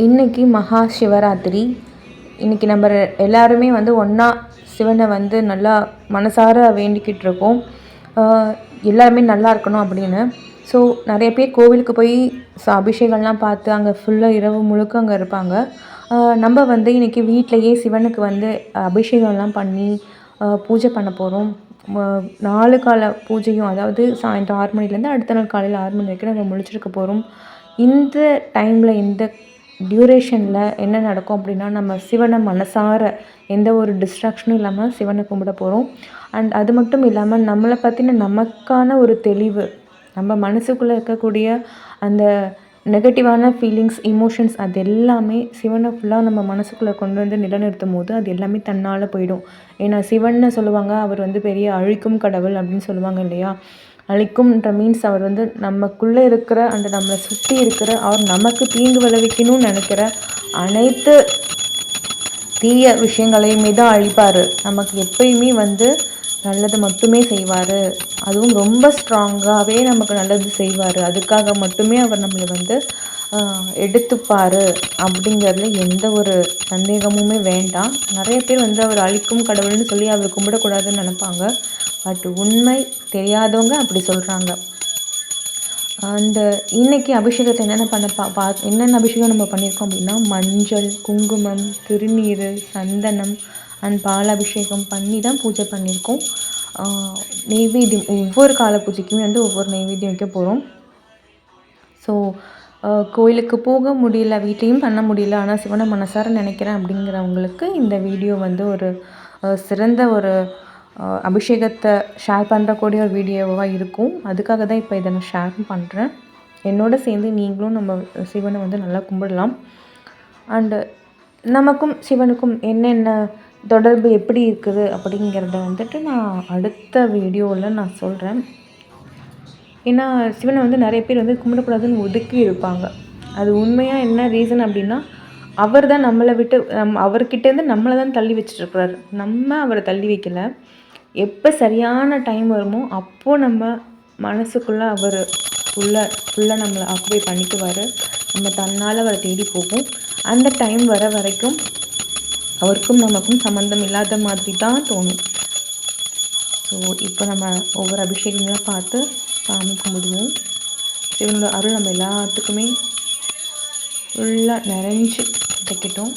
இன்றைக்கி மகா சிவராத்திரி. இன்றைக்கி நம்ம எல்லாருமே ஒன்றா சிவனை நல்லா மனசார வேண்டிக்கிட்டு இருக்கோம். எல்லாருமே நல்லா இருக்கணும் அப்படின்னு. ஸோ நிறைய பேர் கோவிலுக்கு போய் அபிஷேகம்லாம் பார்த்து அங்கே ஃபுல்லாக இரவு முழுக்க அங்கே இருப்பாங்க. நம்ம இன்றைக்கி வீட்டிலையே சிவனுக்கு அபிஷேகம்லாம் பண்ணி பூஜை பண்ண போகிறோம். 4 கால பூஜையும், அதாவது சாயந்தரம் 6 மணிலேருந்து அடுத்த நாள் காலையில் 6 மணி வரைக்கும் நம்ம முழிச்சிருக்க போகிறோம். இந்த டைமில் இந்த டியூரேஷனில் என்ன நடக்கும் அப்படின்னா, நம்ம சிவனை மனசார எந்த ஒரு டிஸ்ட்ராக்ஷனும் இல்லாமல் சிவனை கும்பிட போகிறோம். அண்ட் அது மட்டும் இல்லாமல் நம்மளை பற்றின நமக்கான ஒரு தெளிவு, நம்ம மனசுக்குள்ளே இருக்கக்கூடிய அந்த நெகட்டிவான ஃபீலிங்ஸ், இமோஷன்ஸ் அது எல்லாமே சிவனை ஃபுல்லாக நம்ம மனசுக்குள்ளே கொண்டு நிலைநிறுத்தும் போது அது எல்லாமே தன்னால் போயிடும். ஏன்னா சிவன்னு சொல்லுவாங்க, அவர் பெரிய அழிக்கும் கடவுள் அப்படின்னு சொல்லுவாங்க இல்லையா? அழிக்கும்ன்ற மீன்ஸ் அவர் நமக்குள்ளே இருக்கிற அந்த நம்மளை சுற்றி இருக்கிற அவர் நமக்கு தீங்கு விளைவிக்கணும்னு நினைக்கிற அனைத்து தீய விஷயங்களையுமே தான் அழிப்பார். நமக்கு எப்பயுமே நல்லது மட்டுமே செய்வார். அதுவும் ரொம்ப ஸ்ட்ராங்காகவே நமக்கு நல்லது செய்வார். அதுக்காக மட்டுமே அவர் நம்மளை எடுத்துப்பார் அப்படிங்கிறதுல எந்த ஒரு சந்தேகமுமே வேண்டாம். நிறைய பேர் அவர் அழிக்கும் கடவுள்னு சொல்லி அவர் கும்பிடக்கூடாதுன்னு நினைப்பாங்க. பட் உண்மை தெரியாதவங்க அப்படி சொல்கிறாங்க. அந்த இன்றைக்கி அபிஷேகத்தை என்னென்ன அபிஷேகம் நம்ம பண்ணியிருக்கோம் அப்படின்னா, மஞ்சள், குங்குமம், திருநீர், சந்தனம் அண்ட் பால் அபிஷேகம் பண்ணி தான் பூஜை பண்ணியிருக்கோம். நெய்வேத்தியம், ஒவ்வொரு கால பூஜைக்குமே ஒவ்வொரு நெய்வேத்தியம் வைக்க போகிறோம். ஸோ கோயிலுக்கு போக முடியல, வீட்லேயும் பண்ண முடியல, ஆனால் சிவனை மனசார நினைக்கிறேன் அப்படிங்கிறவங்களுக்கு இந்த வீடியோ ஒரு சிறந்த ஒரு அபிஷேகத்தை ஷேர் பண்ணுறக்கூடிய ஒரு வீடியோவாக இருக்கும். அதுக்காக தான் இப்போ இதை நான் ஷேர் பண்ணுறேன். என்னோடு சேர்ந்து நீங்களும் நம்ம சிவனை நல்லா கும்பிடலாம். அண்டு நமக்கும் சிவனுக்கும் என்னென்ன தொடர்பு எப்படி இருக்குது அப்படிங்கிறத நான் அடுத்த வீடியோவில் நான் சொல்கிறேன். ஏன்னா சிவனை நிறைய பேர் கும்பிடக்கூடாதுன்னு ஒதுக்கி இருப்பாங்க. அது உண்மையாக என்ன ரீசன் அப்படின்னா, அவர் தான் நம்மளை விட்டு அவர்கிட்டேருந்து நம்மளை தான் தள்ளி வச்சிட்ருக்கிறார். நம்ம அவரை தள்ளி வைக்கல. எப்போ சரியான டைம் வருமோ அப்போது நம்ம மனசுக்குள்ளே அவர் ஃபுல்லாக நம்மளை ஆக்குபை பண்ணிக்குவார். நம்ம தன்னால் அவரை தேடி போகும். அந்த டைம் வர வரைக்கும் அவருக்கும் நமக்கும் சம்மந்தம் இல்லாத மாதிரி தான் தோணும். ஸோ இப்போ நம்ம ஒவ்வொரு அபிஷேகங்களாக பார்த்து சாமி கும்பிடுவோம். சிவனோட அருள் நம்ம எல்லாத்துக்குமே ஃபுல்லாக நிறைஞ்சு கிடைக்கட்டும்.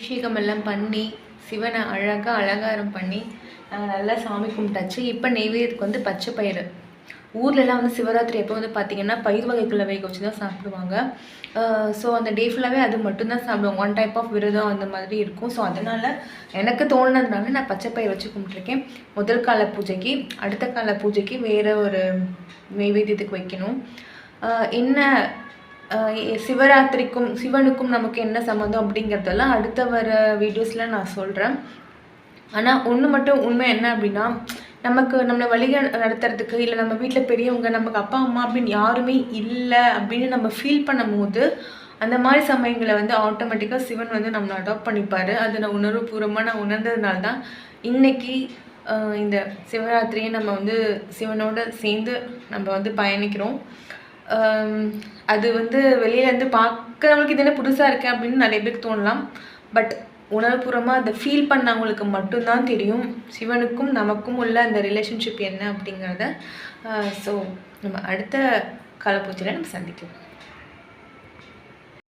அபிஷேகம் எல்லாம் பண்ணி சிவனை அழகாக அலங்காரம் பண்ணி நாங்கள் நல்லா சாமி கும்பிட்டாச்சு. இப்போ நெய்வேத்தியத்துக்கு வந்து பச்சை பயிறு. ஊர்லலாம் வந்து சிவராத்திரி எப்போ வந்து பார்த்திங்கன்னா பயிர் வகைக்குள்ளே வேக வச்சு தான் சாப்பிடுவாங்க. ஸோ அந்த டே ஃபுல்லாகவே அது மட்டும்தான் சாப்பிடுவாங்க. ஒன் டைப் ஆஃப் விரதம் அந்த மாதிரி இருக்கும். ஸோ அதனால் எனக்கு தோணுனதுனால நான் பச்சை பயிர் வச்சு கும்பிட்ருக்கேன். முதல் கால பூஜைக்கு. அடுத்த கால பூஜைக்கு வேறு ஒரு நெய்வேத்தியத்துக்கு வைக்கணும். என்ன சிவராத்திரிக்கும் சிவனுக்கும் நமக்கு என்ன சம்மந்தம் அப்படிங்கிறதெல்லாம் அடுத்த வர வீடியோஸில் நான் சொல்கிறேன். ஆனால் ஒன்று மட்டும் உண்மை என்ன அப்படின்னா, நமக்கு நம்மளை நடத்துறதுக்கு இல்லை நம்ம வீட்டில் பெரியவங்க நமக்கு அப்பா அம்மா அப்படின்னு யாருமே இல்லை அப்படின்னு நம்ம ஃபீல் பண்ணும்போது அந்த மாதிரி சமயங்களை வந்து ஆட்டோமேட்டிக்காக சிவன் வந்து நம்மளை அடாப்ட் பண்ணிப்பார். அது நான் உணர்வுபூர்வமாக நான் உணர்ந்ததுனால தான் இன்றைக்கி இந்த சிவராத்திரியை நம்ம வந்து சிவனோடு சேர்ந்து நம்ம வந்து பயணிக்கிறோம். அது வந்து வெளியிலேருந்து பார்க்குறவங்களுக்கு இது என்ன புதுசாக இருக்குது அப்படின்னு நிறைய பேருக்கு தோணலாம். பட் உணர்வுபூர்வமாக அதை ஃபீல் பண்ணவங்களுக்கு மட்டும்தான் தெரியும் சிவனுக்கும் நமக்கும் உள்ள அந்த ரிலேஷன்ஷிப் என்ன அப்படிங்கிறத. ஸோ நம்ம அடுத்த காலப்பூச்சியில் நம்ம சந்திக்கலாம்.